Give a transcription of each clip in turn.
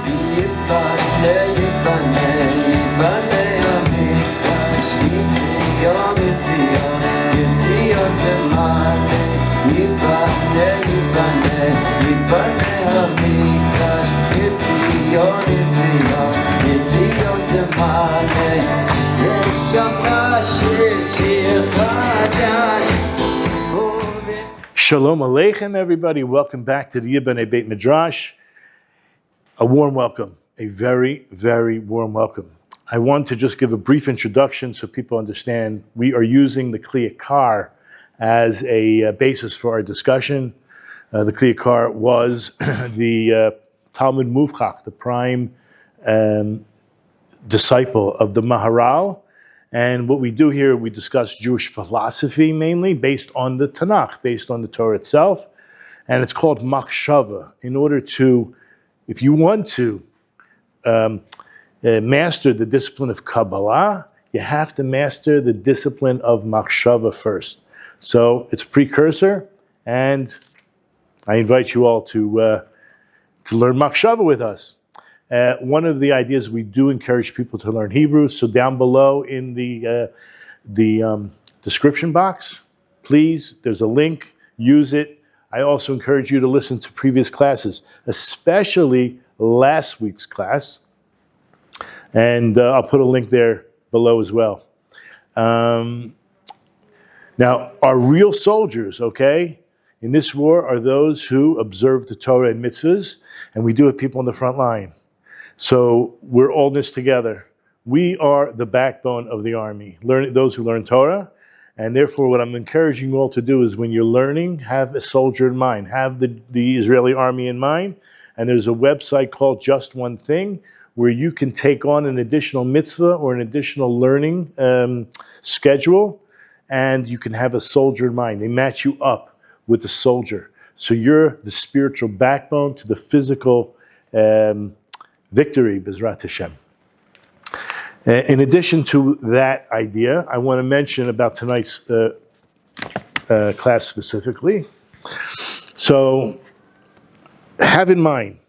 Yiboneh, Yiboneh Hamikdash, Yitzion, Yitzion, Yitzion Temaneh. Yiboneh, Yiboneh, Yiboneh Hamikdash, Yitzion, Yitzion, Yitzion Temaneh. Neshama shir chadash. Shalom Aleichem, everybody. Welcome back to the Yiboneh Beit Midrash. A warm welcome, a very, very warm welcome. I want to just give a brief introduction so people understand we are using the Yakar as a basis for our discussion. The Yakar was the Talmud Muvchach, the prime disciple of the Maharal. And what we do here, we discuss Jewish philosophy mainly based on the Tanakh, based on the Torah itself. And it's called Machshava. In order to, if you want to master the discipline of Kabbalah, you have to master the discipline of Machshava first. So it's a precursor, and I invite you all to learn Machshava with us. One of the ideas, we do encourage people to learn Hebrew. So down below in the description box, please, there's a link, use it. I also encourage you to listen to previous classes, especially last week's class. And I'll put a link there below as well. Now, our real soldiers, okay, in this war are those who observe the Torah and mitzvahs, and we do have people on the front line. So we're all in this together. We are the backbone of the army, those who learn Torah. And therefore, what I'm encouraging you all to do is when you're learning, have a soldier in mind, have the Israeli army in mind. And there's a website called Just One Thing where you can take on an additional mitzvah or an additional learning schedule, and you can have a soldier in mind. They match you up with the soldier. So you're the spiritual backbone to the physical victory, Bezrat Hashem. In addition to that idea, I want to mention about tonight's class specifically. So, have in mind,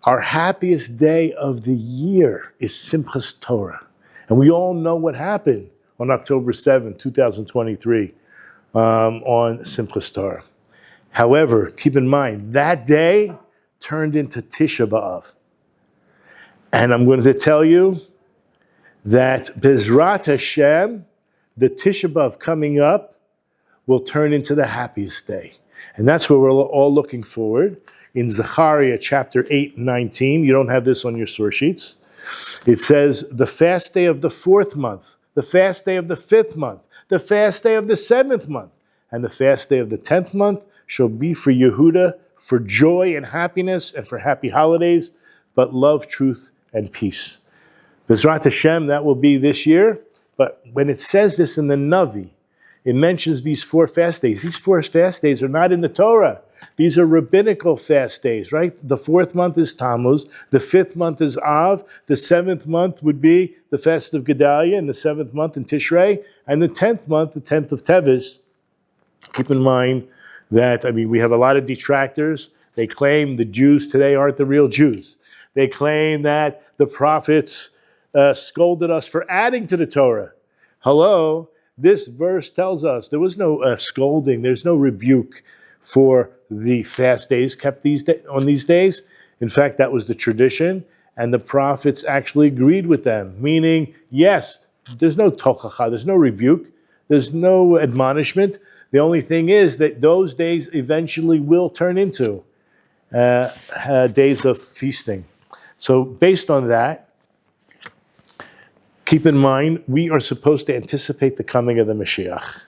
our happiest day of the year is Simchas Torah. And we all know what happened on October 7, 2023, on Simchas Torah. However, keep in mind, that day turned into Tisha B'Av. And I'm going to tell you that Bezrat Hashem, the Tisha B'Av coming up, will turn into the happiest day. And that's what we're all looking forward. In Zechariah chapter 8 and 19, you don't have this on your source sheets. It says, the fast day of the 4th month, the fast day of the 5th month, the fast day of the 7th month, and the fast day of the 10th month shall be for Yehuda, for joy and happiness and for happy holidays, but love, truth, and peace. Bezrat Hashem, that will be this year. But when it says this in the Navi, it mentions these 4 fast days. These 4 fast days are not in the Torah. These are rabbinical fast days, right? The 4th month is Tammuz. The 5th month is Av. The 7th month would be the fast of Gedalia, and the 7th month in Tishrei. And the 10th month, the 10th of Teves. Keep in mind that, we have a lot of detractors. They claim the Jews today aren't the real Jews. They claim that the prophets scolded us for adding to the Torah. Hello, this verse tells us there was no scolding, there's no rebuke for the fast days kept on these days. In fact, that was the tradition, and the prophets actually agreed with them, meaning, yes, there's no tochacha, there's no rebuke, there's no admonishment. The only thing is that those days eventually will turn into days of feasting. So based on that, keep in mind, we are supposed to anticipate the coming of the Mashiach,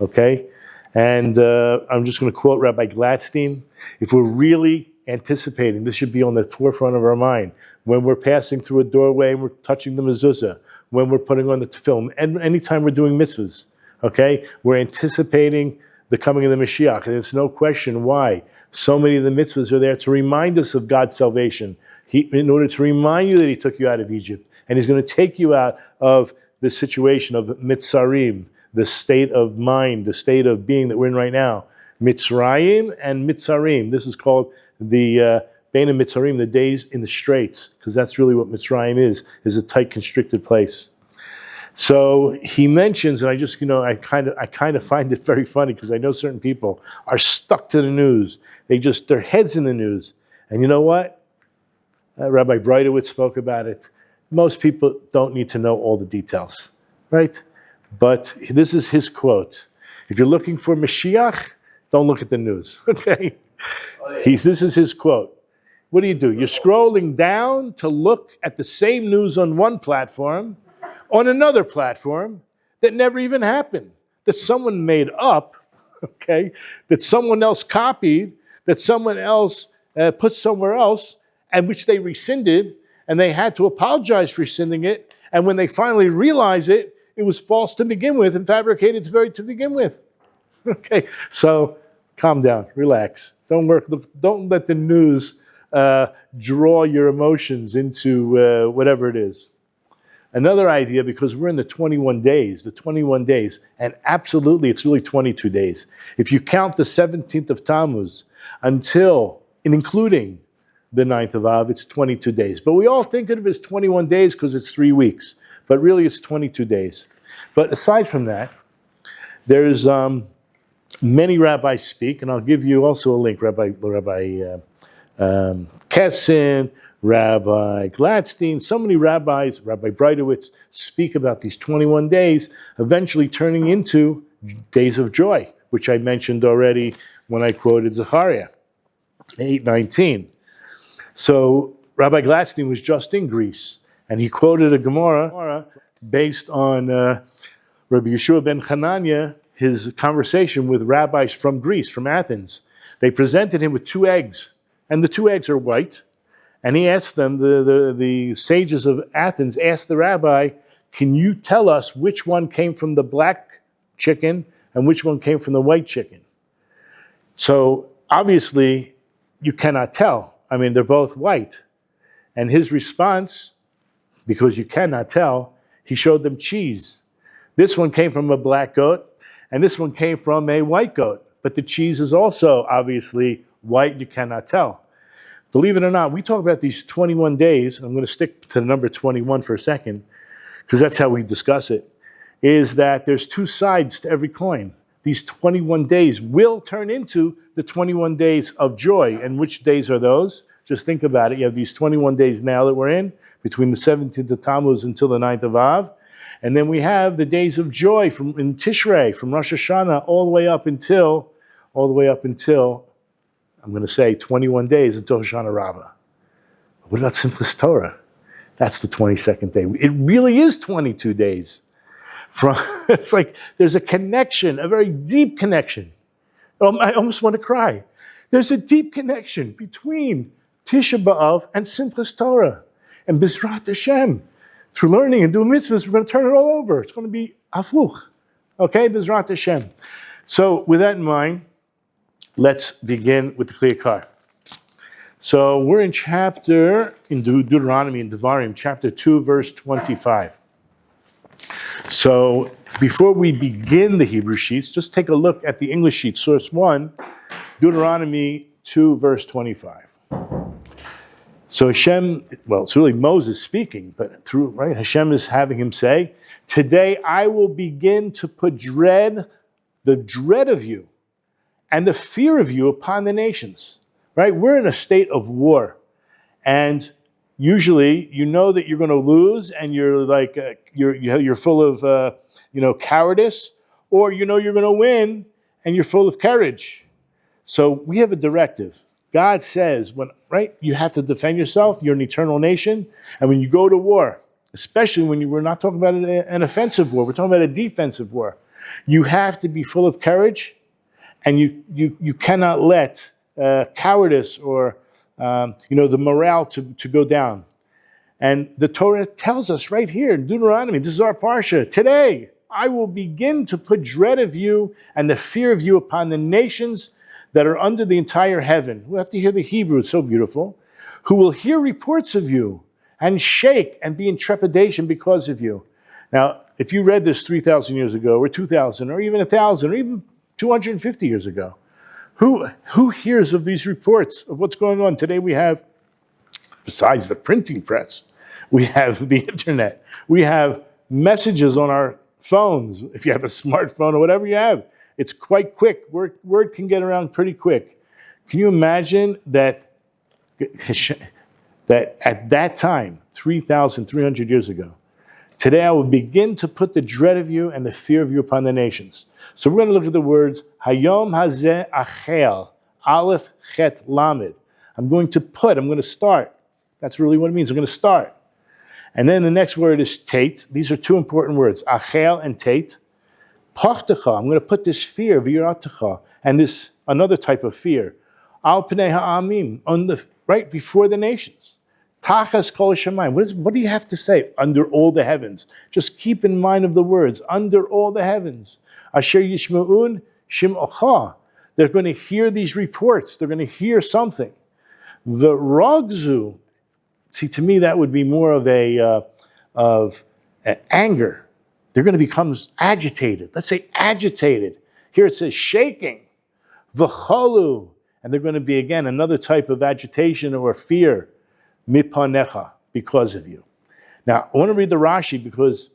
okay? And I'm just going to quote Rabbi Gladstein. If we're really anticipating, this should be on the forefront of our mind, when we're passing through a doorway and we're touching the mezuzah, when we're putting on the tefillin, and anytime we're doing mitzvahs, okay? We're anticipating the coming of the Mashiach, and it's no question why. So many of the mitzvahs are there to remind us of God's salvation, in order to remind you that He took you out of Egypt. And He's going to take you out of the situation of Mitzarim, the state of mind, the state of being that we're in right now. Mitzrayim and Mitzarim. This is called the Beina Mitzarim, the days in the straits, because that's really what Mitzrayim is a tight, constricted place. So he mentions, and I just, I kind of find it very funny because I know certain people are stuck to the news. Their heads in the news. And you know what? Rabbi Breitowitz spoke about it. Most people don't need to know all the details, right? But this is his quote. If you're looking for Mashiach, don't look at the news, okay? This is his quote. What do? You're scrolling down to look at the same news on one platform, on another platform that never even happened, that someone made up, okay, that someone else copied, that someone else put somewhere else, and which they rescinded, and they had to apologize for rescinding it, and when they finally realized it, it was false to begin with and fabricated to begin with. Okay, so calm down, relax. Don't let the news draw your emotions into whatever it is. Another idea, because we're in the 21 days, and absolutely it's really 22 days. If you count the 17th of Tammuz until, and including the 9th of Av, it's 22 days. But we all think of it as 21 days because it's 3 weeks. But really it's 22 days. But aside from that, there's many rabbis speak, and I'll give you also a link, Rabbi Kessin, Rabbi Gladstein, so many rabbis, Rabbi Breitowitz, speak about these 21 days eventually turning into days of joy, which I mentioned already when I quoted Zechariah 8:19. So Rabbi Gladstein was just in Greece, and he quoted a Gemara based on Rabbi Yeshua ben Hanania, his conversation with rabbis from Greece, from Athens. They presented him with 2 eggs, and the 2 eggs are white. And he asked them, the sages of Athens asked the rabbi, can you tell us which one came from the black chicken and which one came from the white chicken? So obviously you cannot tell. I mean, they're both white. And his response, because you cannot tell, he showed them cheese. This one came from a black goat and this one came from a white goat. But the cheese is also obviously white, you cannot tell. Believe it or not, we talk about these 21 days. I'm going to stick to the number 21 for a second, because that's how we discuss it, is that there's 2 sides to every coin. These 21 days will turn into the 21 days of joy. And which days are those? Just think about it. You have these 21 days now that we're in, between the 17th of Tammuz until the 9th of Av. And then we have the days of joy in Tishrei, from Rosh Hashanah all the way up until, I'm going to say 21 days until Hoshana Rabbah. What about Simchas Torah? That's the 22nd day. It really is 22 days. It's like there's a connection, a very deep connection. I almost want to cry. There's a deep connection between Tisha B'Av and Simchas Torah. And B'ezrat Hashem, through learning and doing mitzvahs, we're going to turn it all over. It's going to be afuch. Okay, B'ezrat Hashem. So with that in mind, let's begin with the Yakar. So we're in Deuteronomy, in Devorim, chapter 2, verse 25. So before we begin the Hebrew sheets, just take a look at the English sheet, source 1, Deuteronomy 2, verse 25. So Hashem, well, it's really Moses speaking, but right, Hashem is having him say, today I will begin to put the dread of you, and the fear of you upon the nations, right? We're in a state of war. And usually you know that you're going to lose and you're like, you're full of, cowardice, or you know you're going to win and you're full of courage. So we have a directive. God says, you have to defend yourself. You're an eternal nation. And when you go to war, especially when we're not talking about an offensive war, we're talking about a defensive war, you have to be full of courage. And you cannot let cowardice or the morale to go down. And the Torah tells us right here in Deuteronomy, this is our Parsha, today I will begin to put dread of you and the fear of you upon the nations that are under the entire heaven. We have to hear the Hebrew, it's so beautiful. Who will hear reports of you and shake and be in trepidation because of you. Now, if you read this 3,000 years ago, or 2,000, or even 1,000, or even 250 years ago, Who hears of these reports of what's going on? Today we have, besides the printing press, we have the internet. We have messages on our phones. If you have a smartphone or whatever you have, it's quite quick. Word can get around pretty quick. Can you imagine that at that time, 3,300 years ago, today I will begin to put the dread of you and the fear of you upon the nations. So we're going to look at the words, Hayom hazeh achel, Aleph chet lamed. I'm going to start. That's really what it means. I'm going to start. And then the next word is tate. These are two important words, achel and tate. Pachtecha, I'm going to put this fear, v'yiratecha, and this another type of fear, al pnei ha'amim, right before the nations. Tachas kol shamayim. What do you have to say? Under all the heavens. Just keep in mind of the words, under all the heavens. Asher yishma'un shim'ocha. They're going to hear these reports. They're going to hear something. The ragzu, see, to me that would be more of an anger. They're going to become agitated. Let's say agitated. Here it says shaking. V'chalu. And they're going to be, again, another type of agitation or fear. Mipanecha, because of you. Now, I want to read the Rashi because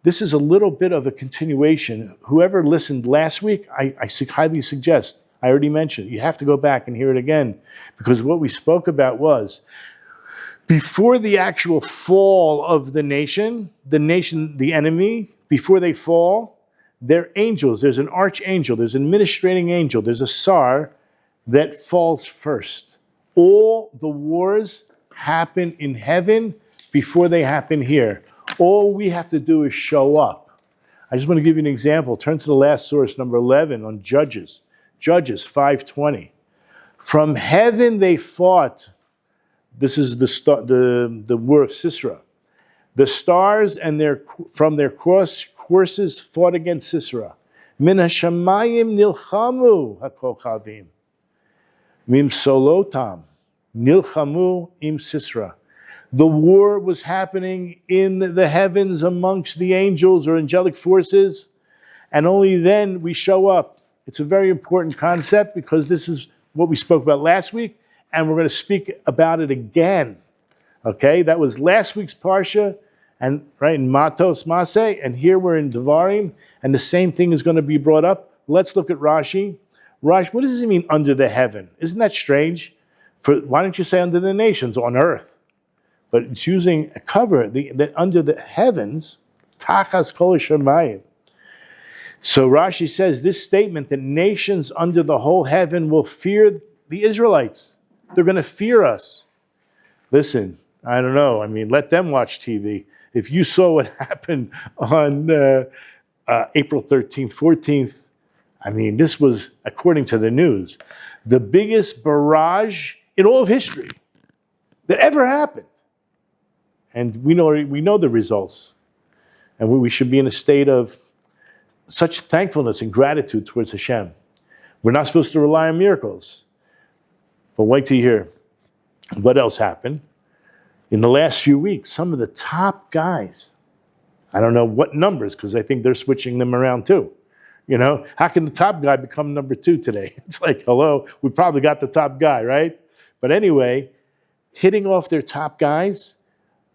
this is a little bit of a continuation. Whoever listened last week, I highly suggest, I already mentioned, you have to go back and hear it again, because what we spoke about was, before the actual fall of the nation, the enemy, before they fall, they're angels. There's an archangel, there's an administrating angel, there's a sar that falls first. All the wars happen in heaven before they happen here. All we have to do is show up. I just want to give you an example. Turn to the last source, number 11, on Judges. Judges 5:20. From heaven they fought. This is the war of Sisera. The stars and from their courses fought against Sisera. Min hashamayim nilchamu hakochavim. Mim solotam. Nilchamu im Sisera. The war was happening in the heavens amongst the angels or angelic forces, and only then we show up. It's a very important concept because this is what we spoke about last week, and we're going to speak about it again. Okay, that was last week's Parsha, and right in Matos Maseh, and here we're in Devorim, and the same thing is going to be brought up. Let's look at Rashi. Rashi, what does it mean under the heaven? Isn't that strange? Why don't you say under the nations, on earth? But it's using a cover that under the heavens, tachas kol shamayim. So Rashi says this statement that nations under the whole heaven will fear the Israelites. They're going to fear us. Listen, I don't know. I mean, let them watch TV. If you saw what happened on April 13th, 14th, I mean, this was, according to the news, the biggest barrage in all of history that ever happened. And we know the results. And we should be in a state of such thankfulness and gratitude towards Hashem. We're not supposed to rely on miracles. But wait till you hear what else happened. In the last few weeks, some of the top guys, I don't know what numbers, because I think they're switching them around too. You know, how can the top guy become number 2 today? It's like, hello, we probably got the top guy, right? But anyway, hitting off their top guys,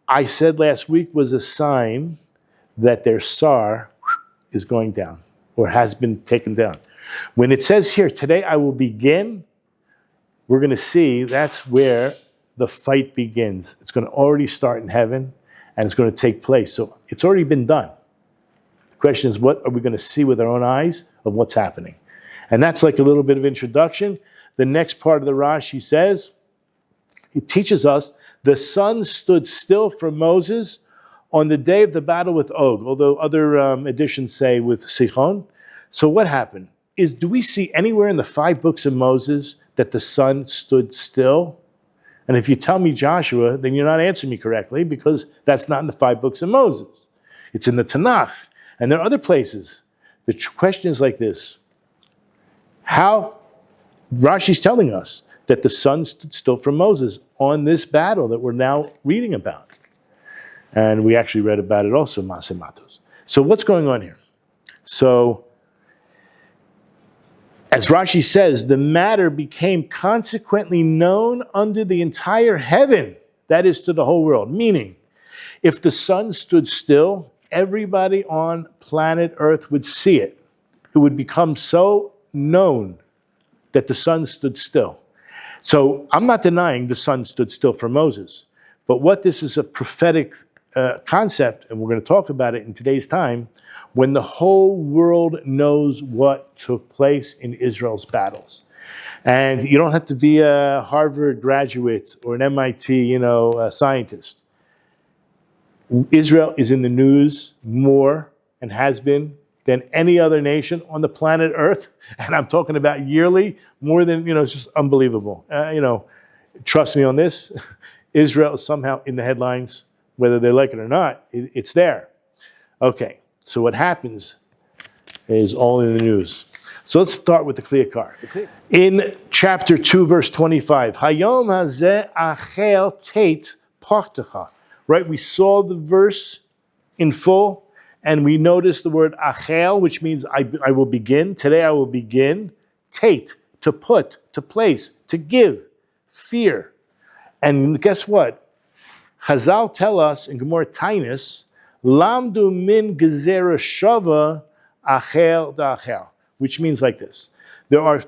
I said last week, was a sign that their SAR is going down or has been taken down. When it says here, today I will begin, we're going to see that's where the fight begins. It's going to already start in heaven and it's going to take place. So it's already been done. The question is, what are we going to see with our own eyes of what's happening? And that's like a little bit of introduction. The next part of the Rashi says, he teaches us, the sun stood still for Moses on the day of the battle with Og, although other editions say with Sichon. So what happened? Do we see anywhere in the 5 books of Moses that the sun stood still? And if you tell me Joshua, then you're not answering me correctly, because that's not in the 5 books of Moses. It's in the Tanakh. And there are other places. The question is like this. How Rashi's telling us that the sun stood still for Moses on this battle that we're now reading about. And we actually read about it also, Maseh Matos. So what's going on here? So As Rashi says, the matter became consequently known under the entire heaven, that is to the whole world. Meaning, if the sun stood still, everybody on planet Earth would see it. It would become so known that the sun stood still. So I'm not denying the sun stood still for Moses, but what this is a prophetic concept, and we're going to talk about it in today's time, when the whole world knows what took place in Israel's battles. And you don't have to be a Harvard graduate or an MIT, scientist. Israel is in the news more and has been than any other nation on the planet Earth. And I'm talking about yearly, more than, it's just unbelievable. Trust me on this. Israel is somehow in the headlines, whether they like it or not, it's there. Okay, so what happens is all in the news. So let's start with the Yakar. In chapter 2, verse 25, Hayom hazeh achel tet partecha. Right, we saw the verse in full, and we noticed the word achel, which means I will begin. Today I will begin. Tate, to put, to place, to give, fear. And guess what? Chazal tell us in Gemara Tainus, Lamdu min gezerah shava achel da'achel, which means like this. There are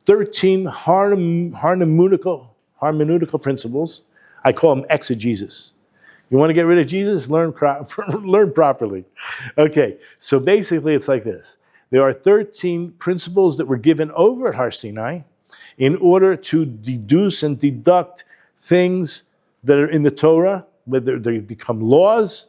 13 hermeneutical principles. I call them exegesis. You want to get rid of Jesus? Learn properly. Okay, so basically it's like this. There are 13 principles that were given over at Har Sinai in order to deduce and deduct things that are in the Torah, whether they become laws.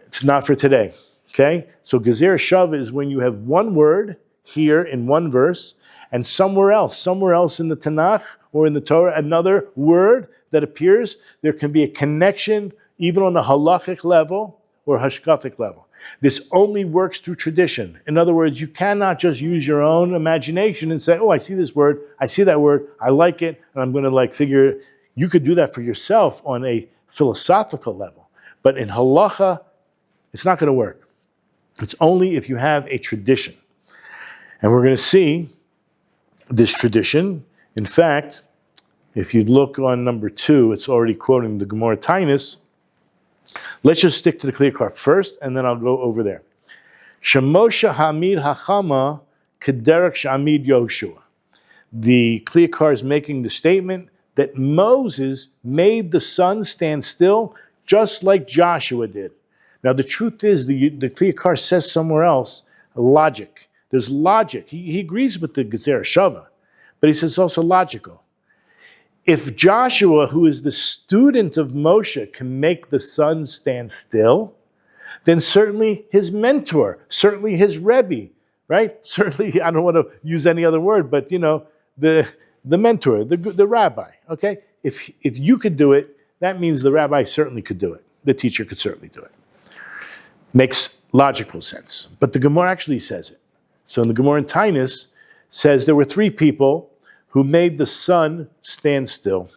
It's not for today, okay? So Gezer Shav is when you have one word here in one verse, and somewhere else in the Tanakh or in the Torah, another word that appears, there can be a connection even on a halachic level or hashkafic level. This only works through tradition. In other words, you cannot just use your own imagination and say, oh, I see this word, I see that word, I like it, and I'm going to figure. You could do that for yourself on a philosophical level. But in halacha, it's not going to work. It's only if you have a tradition. And we're going to see this tradition. In fact, if you look on number 2, it's already quoting the Gemara Tainus. Let's just stick to the Yakar first, and then I'll go over there. Shemosha Hamid Hachama Kederek Shamid Yoshua. The Yakar is making the statement that Moses made the sun stand still just like Joshua did. Now the truth is, the Yakar says somewhere else, logic. There's logic. He agrees with the Gezer Shava, but he says it's also logical. If Joshua, who is the student of Moshe, can make the sun stand still, then certainly his mentor, certainly his Rabbi, right? Certainly, I don't want to use any other word, but the mentor, the rabbi, okay? If you could do it, that means the rabbi certainly could do it. The teacher could certainly do it. Makes logical sense. But the Gemara actually says it. So in the Gemara in Tainus says there were 3 people who made the sun stand still.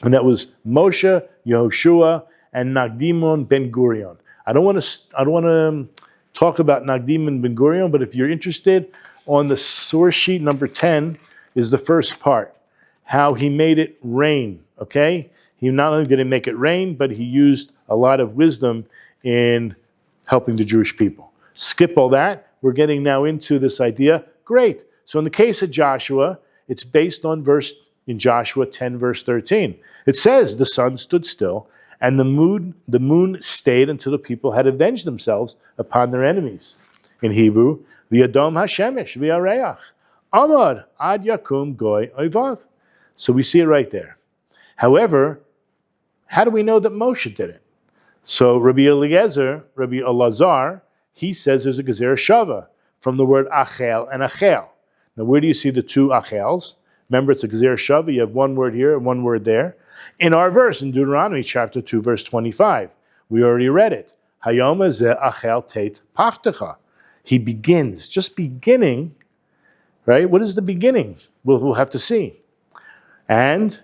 And that was Moshe, Yehoshua, and Nagdimon ben Gurion. I don't want to talk about Nagdimon ben Gurion, but if you're interested, on the source sheet number 10 is the first part, how he made it rain, okay? He not only did he make it rain, but he used a lot of wisdom in helping the Jewish people. Skip all that. We're getting now into this idea. Great. So in the case of Joshua, it's based on verse in Joshua 10, verse 13. It says, the sun stood still, and the moon stayed until the people had avenged themselves upon their enemies. In Hebrew, v'yadom hashemesh v'yareach, amar ad yakum goy oivav. So we see it right there. However, how do we know that Moshe did it? So Rabbi Elazar, he says there's a Gezer Shava from the word achel and achel. Now, where do you see the 2 achels? Remember, it's a Gezer Shava. You have one word here and one word there. In our verse, in Deuteronomy chapter 2, verse 25, we already read it. Hayom hazeh achel tet partecha. He begins, just beginning, right? What is the beginning? We'll have to see. And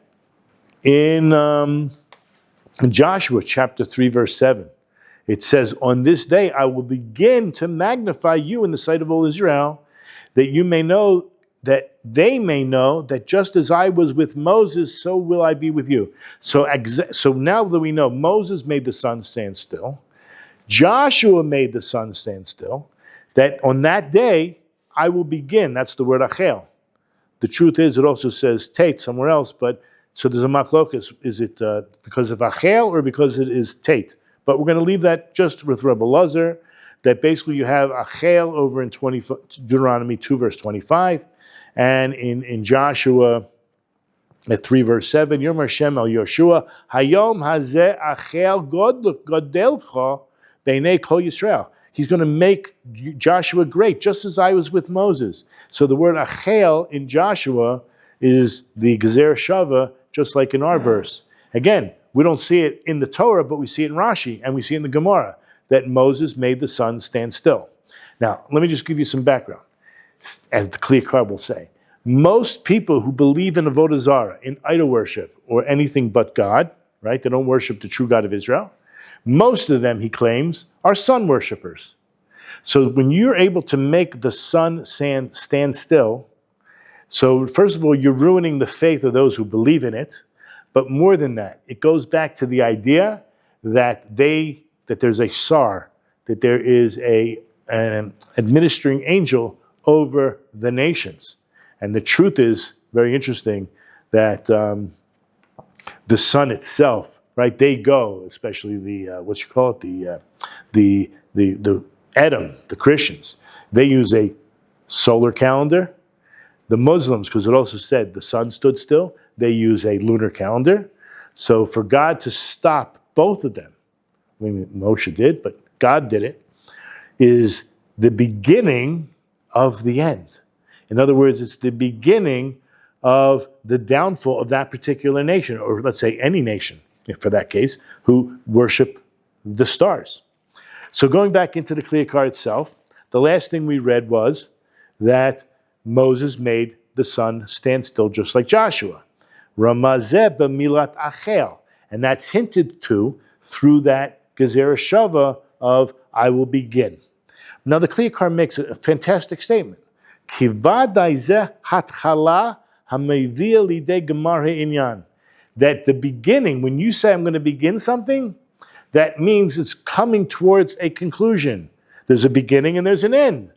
in Joshua chapter 3, verse 7, it says, on this day I will begin to magnify you in the sight of all Israel. that you may know, that they may know that just as I was with Moses, so will I be with you. So now that we know Moses made the sun stand still, Joshua made the sun stand still, that on that day I will begin. That's the word achel. The truth is, it also says tate somewhere else, but so there's a machlokas. Is it because of achel or because it is tate? But we're going to leave that just with Rebbe Lazar, that basically you have achel over in Deuteronomy 2 verse 25, and in Joshua at 3 verse 7, Yom Hashem el Yoshua, Hayom hazeh achel godelcha beinei kol Yisrael. He's going to make Joshua great, just as I was with Moses. So the word achel in Joshua is the gezer shava, just like in our verse. Again, we don't see it in the Torah, but we see it in Rashi, and we see it in the Gemara, that Moses made the sun stand still. Now, let me just give you some background. As the Kli Yakar will say, most people who believe in Avodah Zarah, in idol worship, or anything but God, right? They don't worship the true God of Israel. Most of them, he claims, are sun worshipers. So when you're able to make the sun stand still, so first of all, you're ruining the faith of those who believe in it. But more than that, it goes back to the idea that there's a sar, that there is an administering angel over the nations. And the truth is, very interesting, that the sun itself, right? They go, especially the Edom, the Christians. They use a solar calendar. The Muslims, because it also said the sun stood still, they use a lunar calendar. So for God to stop both of them, I mean, Moshe did, but God did it, is the beginning of the end. In other words, it's the beginning of the downfall of that particular nation, or let's say any nation, for that case, who worship the stars. So going back into the Kli Yakar itself, the last thing we read was that Moses made the sun stand still just like Joshua. Ramazeh b'milat achel. And that's hinted to through that gezer shava of I will begin. Now the Kli Yakar makes a fantastic statement. That the beginning, when you say I'm going to begin something, that means it's coming towards a conclusion. There's a beginning and there's an end.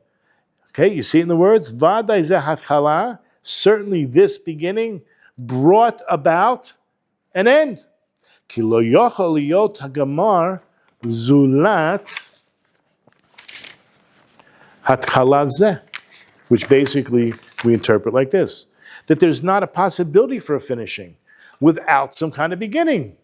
Okay, you see it in the words, Vadai ze hatchala, certainly this beginning brought about an end. Ki lo yochel liyot hagamar zulat hatchala zeh. Which basically we interpret like this, that there's not a possibility for a finishing without some kind of beginning.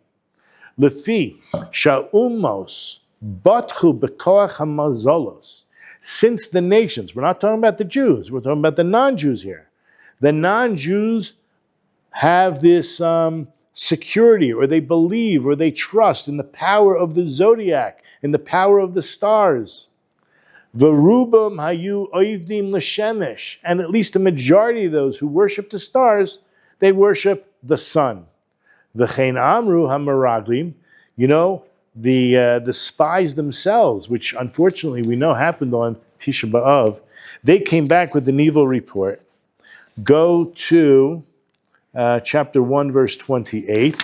Lefi sha'umos batchu bekoach hamazolos. Since the nations, we're not talking about the Jews, we're talking about the non-Jews here. The non-Jews have this security, or they believe, or they trust in the power of the zodiac, in the power of the stars. V'rubam hayu oivdim l'shemesh, and at least a majority of those who worship the stars, they worship the sun. V'chein amru hamaraglim, the spies themselves, which unfortunately we know happened on Tisha B'Av, they came back with an evil report. Go to chapter 1, verse 28,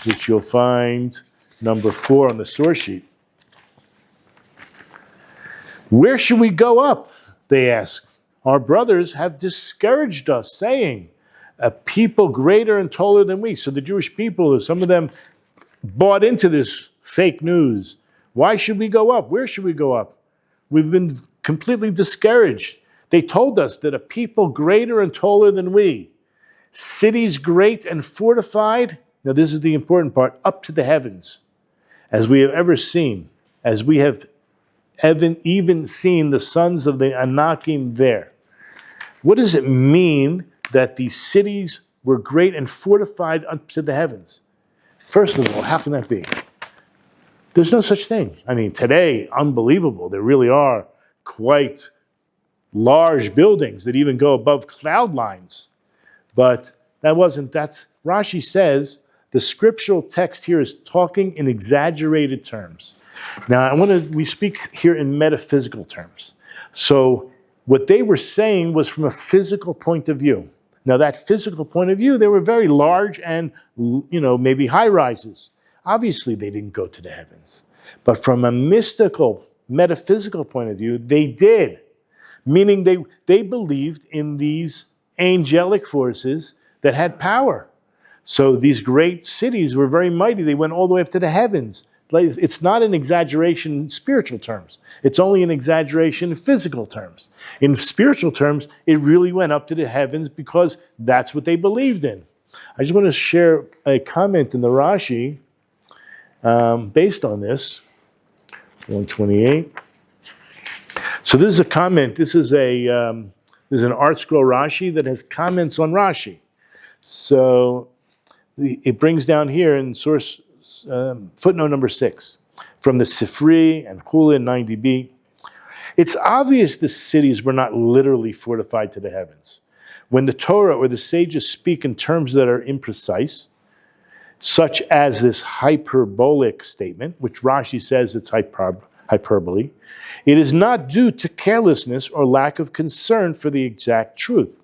which you'll find number 4 on the source sheet. Where should we go up? They ask. Our brothers have discouraged us, saying, a people greater and taller than we. So the Jewish people, some of them bought into this fake news. Why should we go up? Where should we go up? We've been completely discouraged. They told us that a people greater and taller than we, cities great and fortified, now this is the important part, up to the heavens, as we have ever seen, as we have even seen the sons of the Anakim there. What does it mean that these cities were great and fortified up to the heavens? First of all, how can that be? There's no such thing. I mean, today, unbelievable. There really are quite large buildings that even go above cloud lines. But that's Rashi says the scriptural text here is talking in exaggerated terms. Now, we speak here in metaphysical terms. So What they were saying was from a physical point of view. Now that physical point of view, they were very large and, maybe high rises. Obviously they didn't go to the heavens. But from a mystical, metaphysical point of view, they did. Meaning they believed in these angelic forces that had power. So these great cities were very mighty. They went all the way up to the heavens. It's not an exaggeration in spiritual terms. It's only an exaggeration in physical terms. In spiritual terms, it really went up to the heavens because that's what they believed in. I just want to share a comment in the Rashi based on this. 128. So this is a comment. This is an Art Scroll Rashi that has comments on Rashi. So it brings down here in source footnote number 6 from the Sifri and Chula 90b. It's obvious the cities were not literally fortified to the heavens. When the Torah or the sages speak in terms that are imprecise, such as this hyperbolic statement, which Rashi says it's hyperbole, it is not due to carelessness or lack of concern for the exact truth.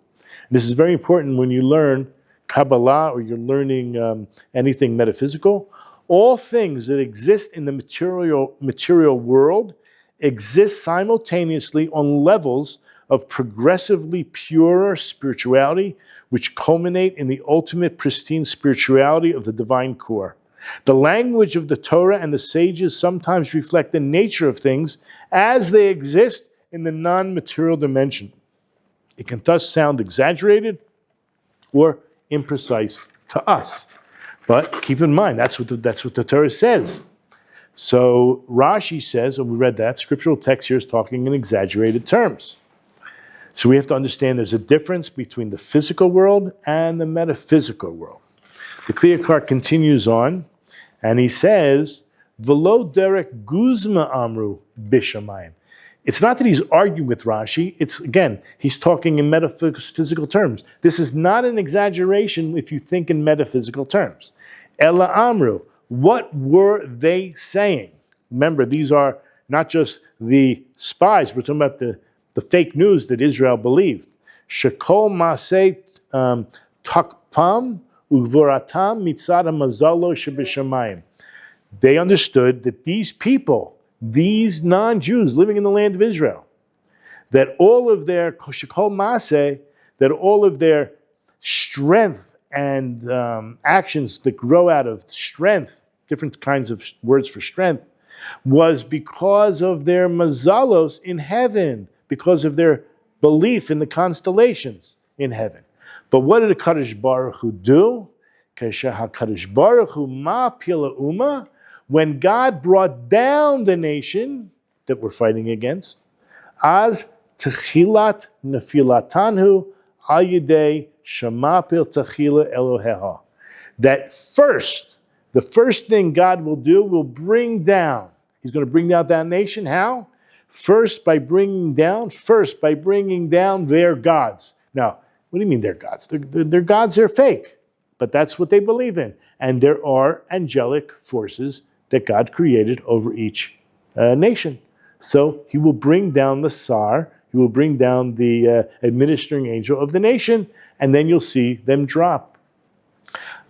This is very important when you learn Kabbalah or you're learning anything metaphysical. All things that exist in the material world exist simultaneously on levels of progressively purer spirituality, which culminate in the ultimate pristine spirituality of the divine core. The language of the Torah and the sages sometimes reflect the nature of things as they exist in the non-material dimension. It can thus sound exaggerated or imprecise to us. But keep in mind, that's what the Torah says. So Rashi says, and we read that, scriptural text here is talking in exaggerated terms. So we have to understand there's a difference between the physical world and the metaphysical world. The Yakar continues on, and he says, V'lo derek guzma amru bishamayim. It's not that he's arguing with Rashi. It's, again, he's talking in metaphysical terms. This is not an exaggeration if you think in metaphysical terms. Ella amru. What were they saying? Remember, these are not just the spies. We're talking about the fake news that Israel believed. Shekol maseh takpam uvuratam mitzad mazalo shebishamayim. They understood that these people, these non-Jews living in the land of Israel, that all of their shekol maseh, that all of their strength and actions that grow out of strength, different kinds of words for strength, was because of their mazalos in heaven, because of their belief in the constellations in heaven. But what did the Kadosh Baruch Hu do? Kadosh Baruch Hu ma pila uma, when God brought down the nation that we're fighting against, as techilat nefilatanhu al yidei shamapil techila Eloheha. That the first thing God will do will bring down. He's going to bring down that nation. How? First by bringing down their gods. Now, what do you mean their gods? Their gods are fake, but that's what they believe in. And there are angelic forces that God created over each nation. So he will bring down the Sar, he will bring down the administering angel of the nation, and then you'll see them drop.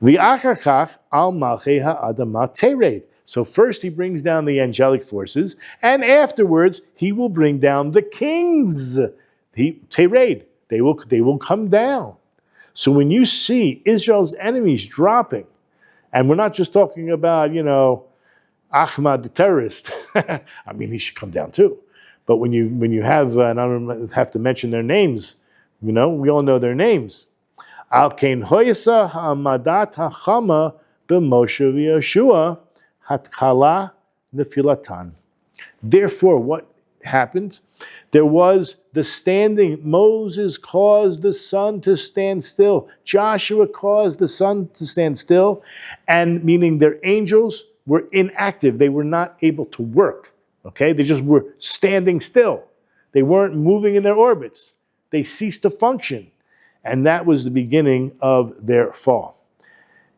V'achar al malchei ha'adamah tered. So first he brings down the angelic forces, and afterwards he will bring down the kings. Tered. They will come down. So when you see Israel's enemies dropping, and we're not just talking about, Ahmad the terrorist. I mean, he should come down too. But when you have, and I don't have to mention their names, we all know their names. Al kein hoyasa ha'amadat ha'chama b'Moshe v'Yeshua hatkala nefilatan. Therefore, what happened? There was the standing. Moses caused the sun to stand still. Joshua caused the sun to stand still, and meaning their angels were inactive. They were not able to work. Okay? They just were standing still. They weren't moving in their orbits. They ceased to function. And that was the beginning of their fall.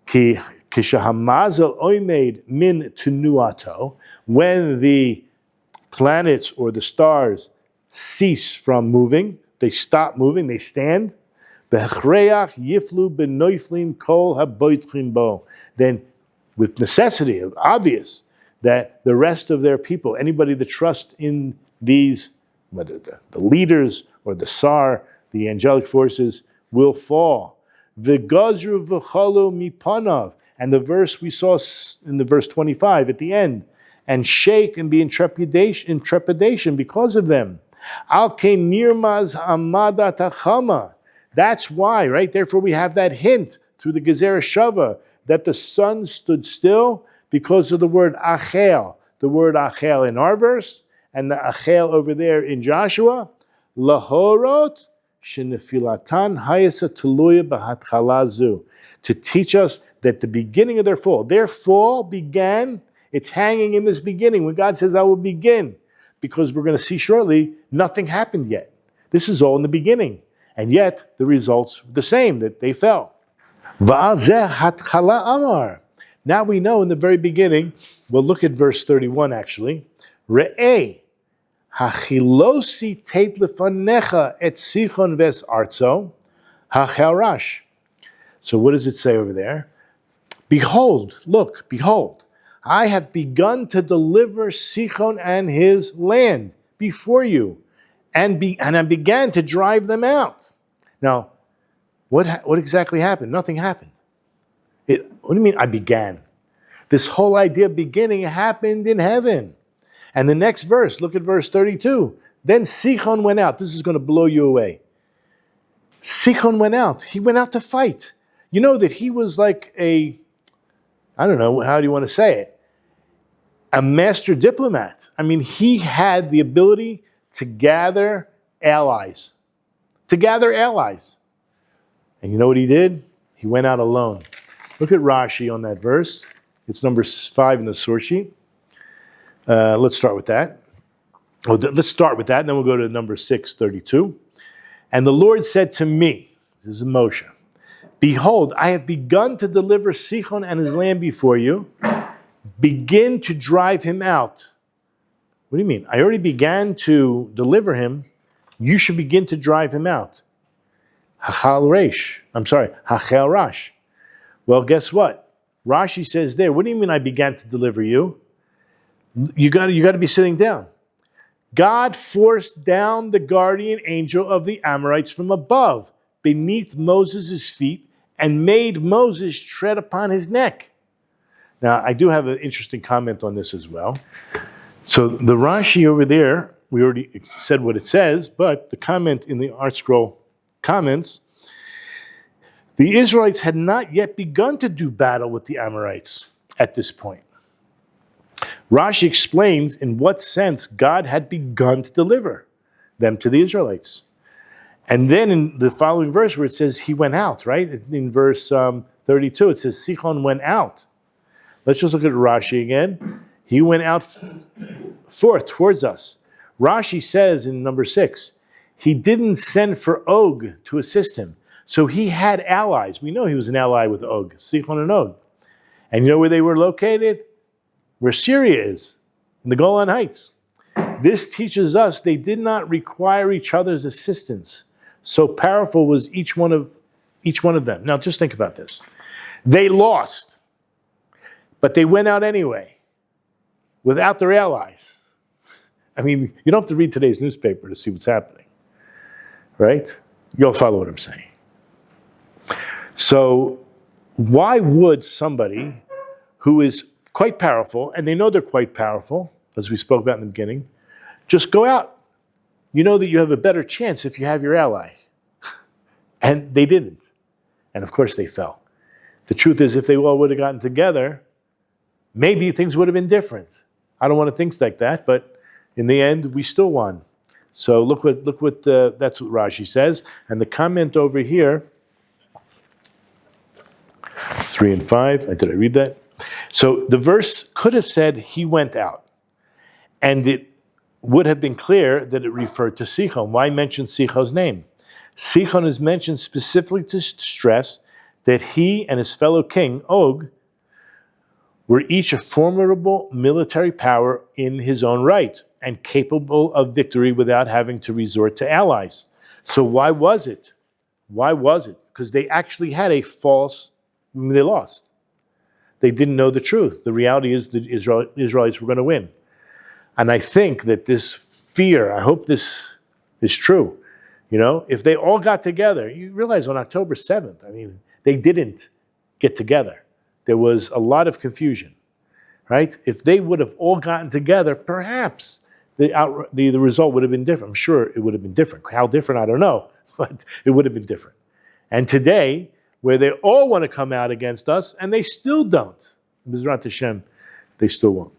Ki kishahamazal oimed min tenuato, when the planets or the stars cease from moving. They stop moving. They stand. B'hechreach yiflu b'noiflim kol haboitchim bo. Then, with necessity, obvious, that the rest of their people, anybody that trusts in these, whether the leaders or the Sar, the angelic forces, will fall. V'gazru v'chalu mipanav. And the verse we saw in the verse 25 at the end, and shake and be in trepidation because of them. Al kein nirmaz amadat hachama. That's why, right? Therefore we have that hint through the Gezerah Shava that the sun stood still because of the word achel. The word achel in our verse, and the achel over there in Joshua. Lahorot shenefilatan hayasa tuluya b'hatchalazu. To teach us that the beginning of their fall began, it's hanging in this beginning. When God says, I will begin, because we're going to see shortly, nothing happened yet. This is all in the beginning. And yet, the results were the same, that they fell. Va'al zeh hatchala amar. Now we know in the very beginning, we'll look at verse 31 actually. Re'eh, hachilosi teit lefanecha et sichon ves arzo, hachel. So what does it say over there? Behold, look, behold, I have begun to deliver Sichon and his land before you, and I began to drive them out. Now, what exactly happened? Nothing happened. What do you mean I began? This whole idea of beginning happened in heaven. And the next verse, look at verse 32. Then Sichon went out. This is going to blow you away. Sichon went out. He went out to fight. You know that he was like I don't know, how do you want to say it? A master diplomat. I mean, he had the ability to gather allies. And you know what he did? He went out alone. Look at Rashi on that verse. It's number 5 in the source sheet. Let's start with that. Let's start with that, and then we'll go to number 6:32. And the Lord said to me, this is Moshe, behold, I have begun to deliver Sichon and his land before you. Begin to drive him out. What do you mean? I already began to deliver him. You should begin to drive him out. Hachel Rash. Well, guess what? Rashi says there, what do you mean I began to deliver you? You got to be sitting down. God forced down the guardian angel of the Amorites from above, beneath Moses' feet, and made Moses tread upon his neck. Now, I do have an interesting comment on this as well. So the Rashi over there, we already said what it says, but the comment in the Art Scroll comments, the Israelites had not yet begun to do battle with the Amorites at this point. Rashi explains in what sense God had begun to deliver them to the Israelites. And then in the following verse where it says he went out, right? In verse 32, it says Sichon went out. Let's just look at Rashi again. He went out forth towards us. Rashi says in number 6, he didn't send for Og to assist him. So he had allies. We know he was an ally with Og, Sichon and Og. And you know where they were located? Where Syria is, in the Golan Heights. This teaches us they did not require each other's assistance. So powerful was each one of them. Now just think about this. They lost, but they went out anyway, without their allies. I mean, you don't have to read today's newspaper to see what's happening, right? You'll follow what I'm saying. So why would somebody who is quite powerful, and they know they're quite powerful, as we spoke about in the beginning, just go out? You know that you have a better chance if you have your ally. And they didn't. And of course they fell. The truth is, if they all would have gotten together, maybe things would have been different. I don't want to think like that, but in the end, we still won. So look what that's what Rashi says. And the comment over here, 3 and 5, did I read that? So the verse could have said he went out. And it would have been clear that it referred to Sichon. Why mention Sichon's name? Sichon is mentioned specifically to stress that he and his fellow king, Og, were each a formidable military power in his own right. and capable of victory without having to resort to allies. So why was it? Why was it? Because they actually had a false, they lost. They didn't know the truth. The reality is the Israelites were going to win. And I think that this fear, I hope this is true. You know, if they all got together, you realize on October 7th, I mean, they didn't get together. There was a lot of confusion, right? If they would have all gotten together, perhaps the result would have been different. I'm sure it would have been different. How different, I don't know, but it would have been different. And today, where they all want to come out against us, and they still don't, B'ezrat Hashem, they still won't.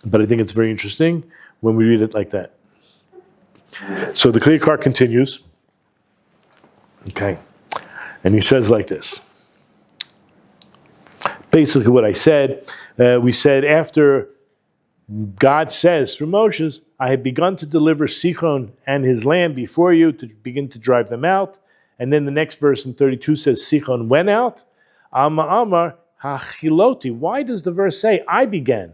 But I think it's very interesting when we read it like that. So the Yakar continues, okay, and he says like this. Basically what I said, we said after God says through Moshe, I have begun to deliver Sichon and his land before you to begin to drive them out. And then the next verse in 32 says Sichon went out. Amar hachiloti. Why does the verse say I began?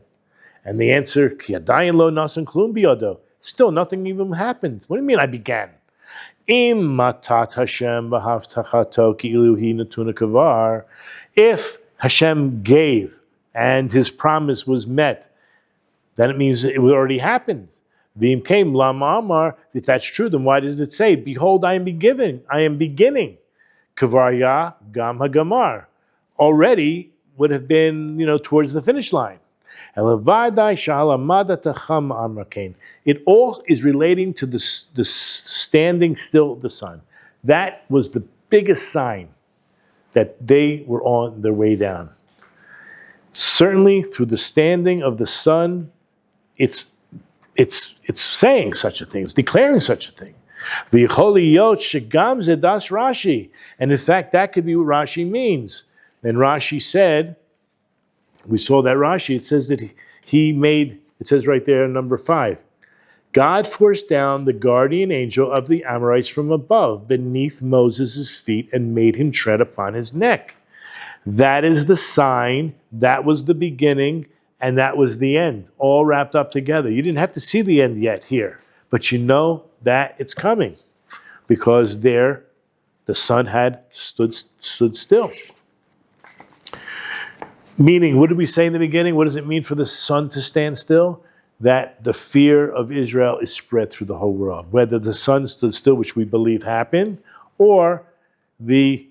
And the answer, Ki adayin lo nasan klum biyado. Still nothing even happened. What do you mean I began? Im matat Hashem b'havtachato ki'ilu hi natuna kavar. If Hashem gave and his promise was met, then it means it already happened. V'im came lama amar. If that's true, then why does it say, behold, I am beginning. Kavarya gam hagamar. Already would have been, towards the finish line. It all is relating to the standing still of the sun. That was the biggest sign that they were on their way down. Certainly, through the standing of the sun, it's saying such a thing. It's declaring such a thing. And in fact, that could be what Rashi means. And Rashi said, we saw that Rashi, it says that he made, it says right there in number 5, God forced down the guardian angel of the Amorites from above, beneath Moses' feet, and made him tread upon his neck. That is the sign, that was the beginning, and that was the end, all wrapped up together. You didn't have to see the end yet here, but you know that it's coming, because there the sun had stood still. Meaning, what did we say in the beginning? What does it mean for the sun to stand still? That the fear of Israel is spread through the whole world. Whether the sun stood still, which we believe happened, or the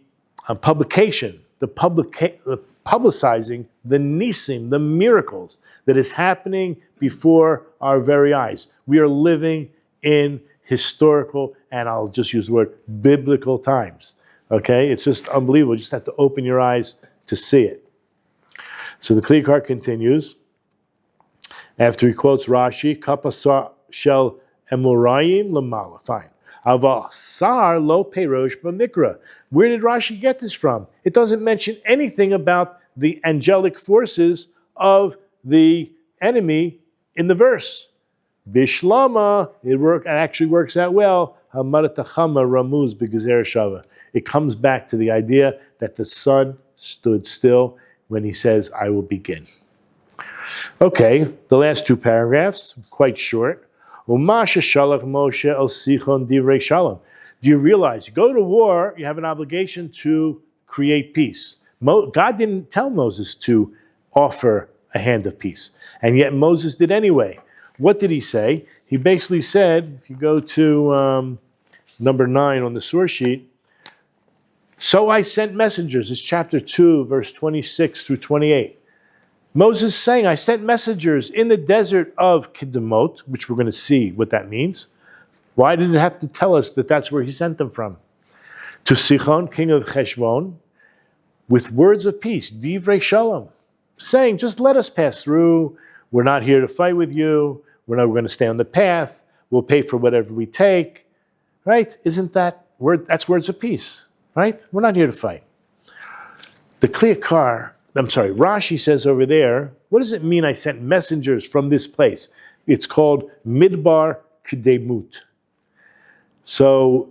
publication, the publicizing the nisim, the miracles that is happening before our very eyes. We are living in historical, and I'll just use the word, biblical times. Okay? It's just unbelievable. You just have to open your eyes to see it. So the Yakar continues, after he quotes Rashi, Kapasa shel emorayim lamala. Fine. Aval sar lo perosh b'mikra. Where did Rashi get this from? It doesn't mention anything about the angelic forces of the enemy in the verse. Bishlama, it actually works out well. Hamaratachama ramuz b'gezer shava. It comes back to the idea that the sun stood still when he says, I will begin. Okay, the last 2 paragraphs, quite short. Umasha shalach Moshe el sichon divrei shalom. Do you realize, you go to war, you have an obligation to create peace. God didn't tell Moses to offer a hand of peace, and yet Moses did anyway. What did he say? He basically said, if you go to number 9 on the source sheet, so I sent messengers. It's chapter 2, verse 26 through 28. Moses saying, I sent messengers in the desert of Kedemot, which we're going to see what that means. Why did it have to tell us that that's where he sent them from? To Sichon, king of Heshbon, with words of peace, divrei shalom, saying, just let us pass through. We're not here to fight with you. We're going to stay on the path. We'll pay for whatever we take. Right? Isn't that word? That's words of peace. Right? We're not here to fight. The Rashi says over there, what does it mean I sent messengers from this place? It's called Midbar Kedemut. So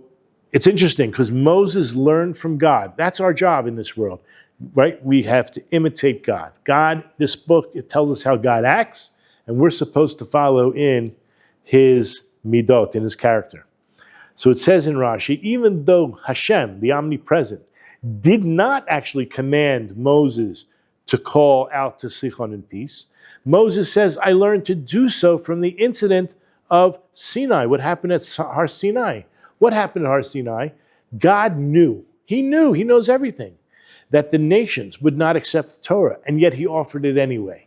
it's interesting because Moses learned from God. That's our job in this world, right? We have to imitate God. God, this book, it tells us how God acts, and we're supposed to follow in his midot, in his character. So it says in Rashi, even though Hashem, the omnipresent, did not actually command Moses to call out to Sichon in peace, Moses says, I learned to do so from the incident of Sinai, what happened at Har Sinai. What happened at Har Sinai? God knew, he knows everything, that the nations would not accept the Torah, and yet he offered it anyway.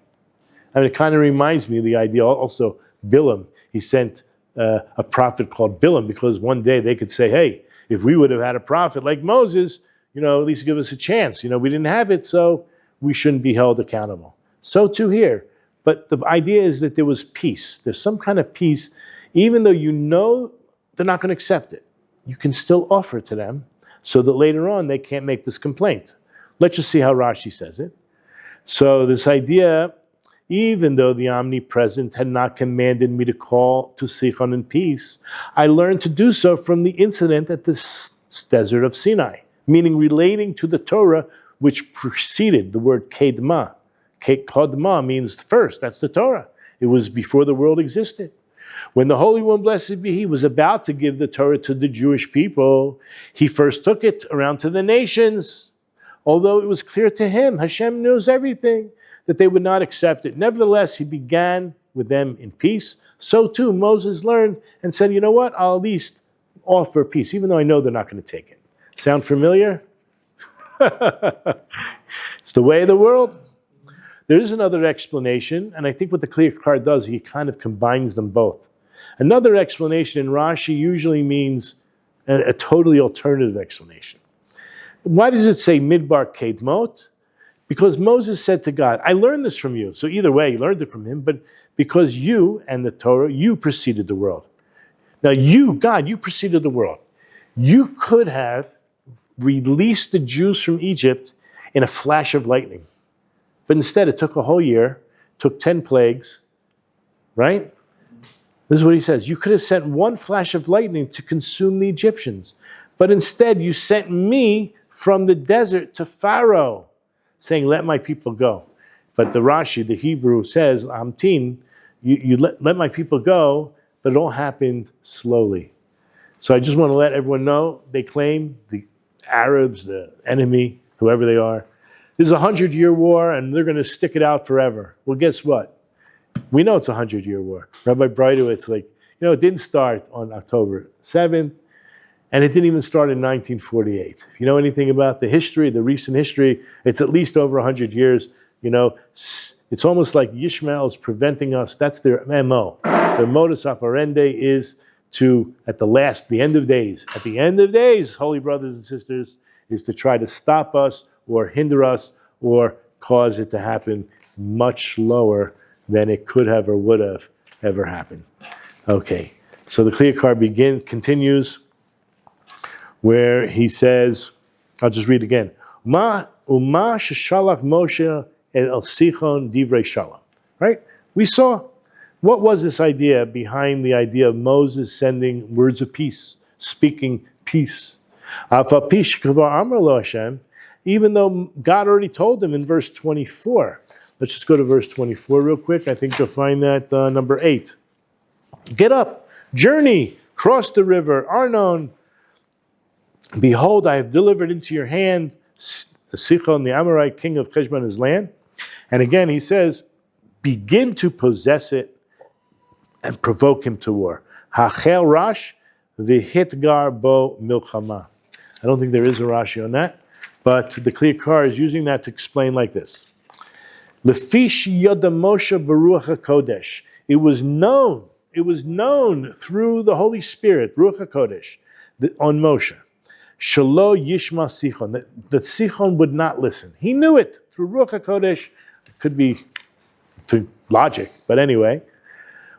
I mean, it kind of reminds me of the idea, also Bilam, he sent a prophet called Bilam, because one day they could say, hey, if we would have had a prophet like Moses, at least give us a chance. We didn't have it, so we shouldn't be held accountable. So too here. But the idea is that there was peace. There's some kind of peace, even though they're not going to accept it. You can still offer it to them so that later on they can't make this complaint. Let's just see how Rashi says it. So this idea, even though the omnipresent had not commanded me to call to Sichon in peace, I learned to do so from the incident at the desert of Sinai, meaning relating to the Torah which preceded the word Kedma. Kodma means first, that's the Torah. It was before the world existed. When the Holy One, blessed be He, was about to give the Torah to the Jewish people, He first took it around to the nations. Although it was clear to Him, Hashem knows everything, that they would not accept it. Nevertheless, He began with them in peace. So too, Moses learned and said, you know what, I'll at least offer peace, even though I know they're not going to take it. Sound familiar? It's the way of the world. There is another explanation, and I think what the clear card does, he kind of combines them both. Another explanation in Rashi usually means a totally alternative explanation. Why does it say Midbar Kedmot? Because Moses said to God, I learned this from you. So either way, he learned it from him, but because you and the Torah, you preceded the world. Now you, God, you preceded the world. You could have released the Jews from Egypt in a flash of lightning. But instead, it took a whole year, took 10 plagues, right? This is what he says. You could have sent one flash of lightning to consume the Egyptians. But instead, you sent me from the desert to Pharaoh, saying, let my people go. But the Rashi, the Hebrew, says, Amtin, you let my people go, but it all happened slowly. So I just want to let everyone know, they claim, the Arabs, the enemy, whoever they are, this is a 100-year war, and they're going to stick it out forever. Well, guess what? We know it's a 100-year war. Rabbi Breitowitz, it didn't start on October 7th, and it didn't even start in 1948. If you know anything about the history, the recent history, it's at least over 100 years. It's almost like Yishmael is preventing us. That's their MO. Their modus operandi is to, at the end of days, holy brothers and sisters, is to try to stop us or hinder us or cause it to happen much slower than it could have or would have ever happened. Okay, so the clear card continues where he says, I'll just read again. Uma sheshalach Moshe el Sichon divrei shalom. Right? We saw what was this idea behind the idea of Moses sending words of peace, speaking peace. Even though God already told him in verse 24. Let's just go to verse 24 real quick. I think you'll find that number 8. Get up, journey, cross the river, Arnon. Behold, I have delivered into your hand Sichon, the Amorite king of Heshbon's land. And again, he says, begin to possess it and provoke him to war. Hachel Rash, v'hitgar bo milchama. I don't think there is a Rashi on that. But the clear car is using that to explain like this. Lefish yoda Moshe beruach hakodesh. It was known through the Holy Spirit, Ruach HaKodesh, on Moshe. Shelo yishma Sichon, that Sichon would not listen. He knew it through Ruach HaKodesh. It could be through logic, but anyway.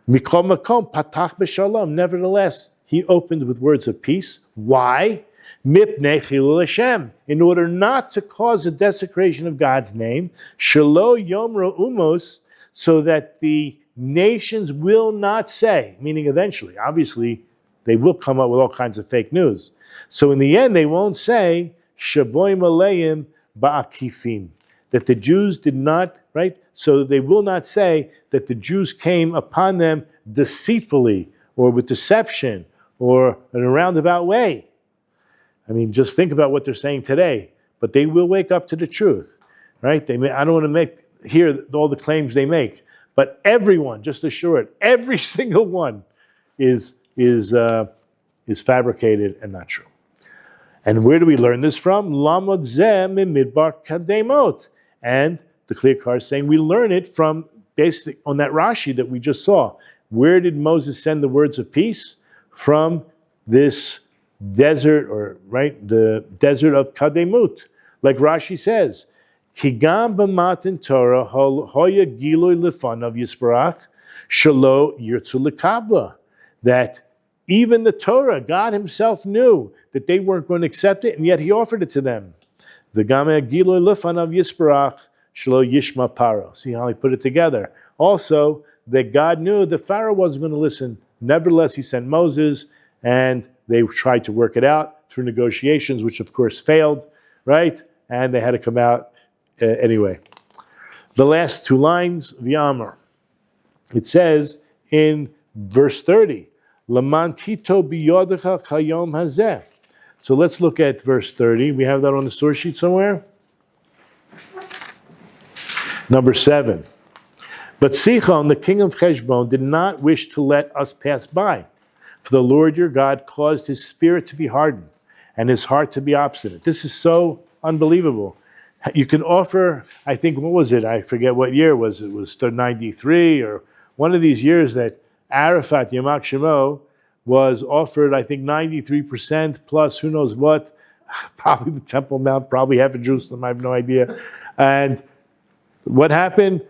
Mikol makom patach b'shalom. Nevertheless, he opened with words of peace. Why? Mipnei chilul Hashem, in order not to cause a desecration of God's name, shelo yomro umos, so that the nations will not say, meaning eventually, obviously, they will come up with all kinds of fake news. So in the end, they won't say, shaboim aleim ba'akifim, that the Jews did not, right, So they will not say that the Jews came upon them deceitfully or with deception or in a roundabout way. I mean, just think about what they're saying today. But they will wake up to the truth, right? I don't want to hear all the claims they make, but everyone, just assure it, every single one is fabricated and not true. And where do we learn this from? Lamod zeh mimidbar kademot. And the clear card is saying we learn it from basically on that Rashi that we just saw. Where did Moses send the words of peace? From this desert, or right, the desert of Kademut. Like Rashi says, Kigam b'matan Torah hoya giloy lefanav yisbarach shelo yirtzu lekabla. That even the Torah, God himself knew that they weren't going to accept it, and yet he offered it to them. The Gama giloy lefanav yisbarach shelo yishma paro. See how he put it together. Also, that God knew the Pharaoh wasn't going to listen. Nevertheless, he sent Moses, and they tried to work it out through negotiations, which of course failed, right? And they had to come out anyway. The last two lines, V'yamar. It says in verse 30, Laman tito biyodecha kayom hazeh. So let's look at verse 30. We have that on the source sheet somewhere. Number 7. But Sichon, the king of Heshbon, did not wish to let us pass by. For the Lord your God caused his spirit to be hardened and his heart to be obstinate. This is so unbelievable. You can offer, I think, what was it? I forget what year it was. It was 93 or one of these years that Arafat, Yamak Shemo, was offered, I think, 93% plus who knows what. Probably the Temple Mount, probably half of Jerusalem, I have no idea. And what happened?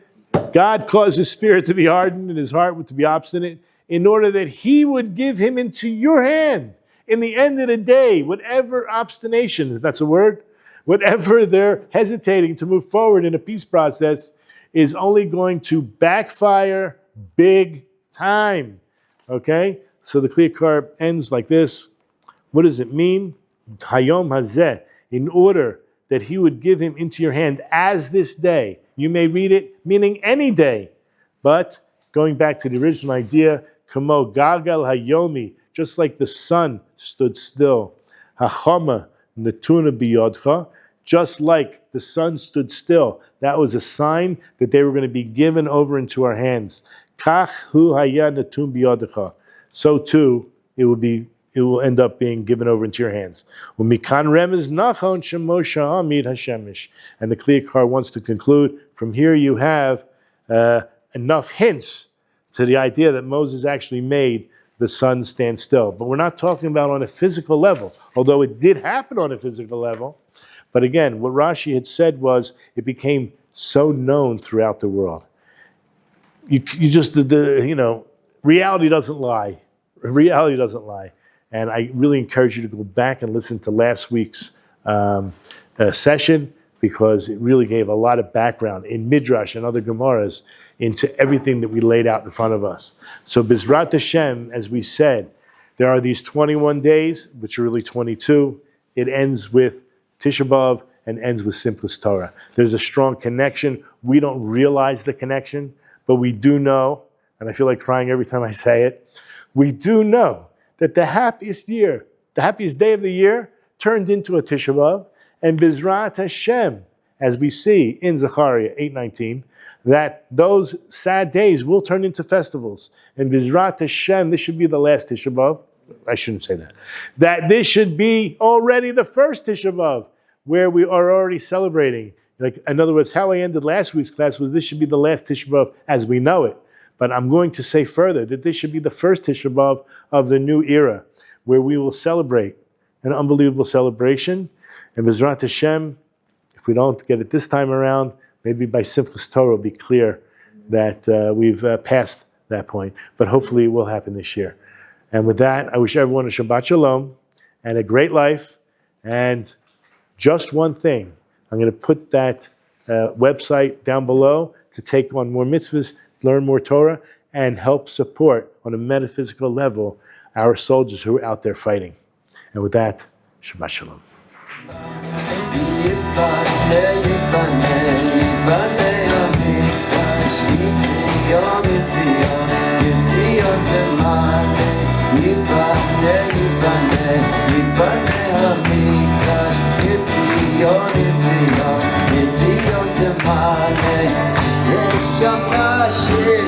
God caused his spirit to be hardened and his heart to be obstinate in order that he would give him into your hand. In the end of the day, whatever obstination, if that's a word, whatever they're hesitating to move forward in a peace process is only going to backfire big time. Okay? So the clear card ends like this. What does it mean? Hayom hazeh, in order that he would give him into your hand as this day. You may read it meaning any day, but going back to the original idea, Kamo gagal hayomi, just like the sun stood still. Hachama natuna biyodcha, just like the sun stood still. That was a sign that they were going to be given over into our hands. Kach hu haya natun biyodcha. So too, it will end up being given over into your hands. And the clear card wants to conclude, from here you have enough hints to the idea that Moses actually made the sun stand still. But we're not talking about on a physical level, although it did happen on a physical level. But again, what Rashi had said was it became so known throughout the world. Reality doesn't lie. Reality doesn't lie. And I really encourage you to go back and listen to last week's session, because it really gave a lot of background in Midrash and other Gemaras into everything that we laid out in front of us. So Bizrat Hashem, as we said, there are these 21 days, which are really 22. It ends with Tisha B'Av and ends with Simchas Torah. There's a strong connection. We don't realize the connection, but we do know, and I feel like crying every time I say it, we do know that the happiest day of the year turned into a Tisha B'Av, and Bizrat Hashem, as we see in Zechariah 8:19, that those sad days will turn into festivals. And Bizrat Hashem, this should be the last Tisha B'Av. I shouldn't say that. That this should be already the first Tisha B'Av, where we are already celebrating. Like, in other words, how I ended last week's class was this should be the last Tisha B'Av as we know it. But I'm going to say further that this should be the first Tisha B'Av of the new era, where we will celebrate an unbelievable celebration. And Bizrat Hashem, if we don't get it this time around, maybe by Simchas Torah it'll be clear that we've passed that point. But hopefully it will happen this year. And with that, I wish everyone a Shabbat Shalom and a great life. And just one thing, I'm going to put that website down below to take on more mitzvahs, learn more Torah, and help support on a metaphysical level our soldiers who are out there fighting. And with that, Shabbat Shalom. Yiboneh, Yiboneh, Yiboneh, Yitzion, Yitzion, Yitzion Temane, Yiboneh, Yiboneh, Yiboneh HaMikdash, Yitzion, Yitzion, Yitzion Temane, Yesham Hashem.